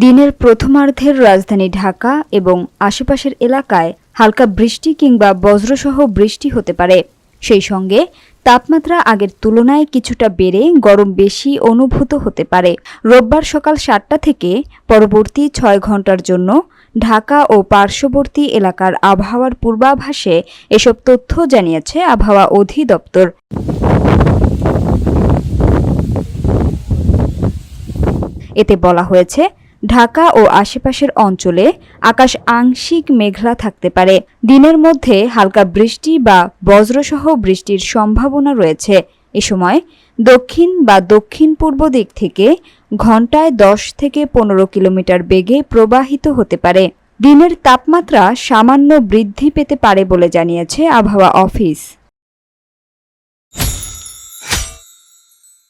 দিনের প্রথমার্ধের রাজধানী ঢাকা এবং আশেপাশের এলাকায় হালকা বৃষ্টি কিংবা বজ্রসহ বৃষ্টি হতে পারে। সেই সঙ্গে তাপমাত্রা আগের তুলনায় কিছুটা বেড়ে গরম বেশি অনুভূত হতে পারে। রোববার সকাল ৭টা থেকে পরবর্তী ৬ ঘণ্টার জন্য ঢাকা ও পার্শ্ববর্তী এলাকার আবহাওয়ার পূর্বাভাসে এসব তথ্য জানিয়েছে আবহাওয়া অধিদপ্তর। এতে বলা হয়েছে, ঢাকা ও আশেপাশের অঞ্চলে আকাশ আংশিক মেঘলা থাকতে পারে। দিনের মধ্যে হালকা বৃষ্টি বা বজ্রসহ বৃষ্টির সম্ভাবনা রয়েছে। এ সময় দক্ষিণ বা দক্ষিণ পূর্ব দিক থেকে ঘণ্টায় ১০ থেকে ১৫ কিলোমিটার বেগে প্রবাহিত হতে পারে। দিনের তাপমাত্রা সামান্য বৃদ্ধি পেতে পারে বলে জানিয়েছে আবহাওয়া অফিস।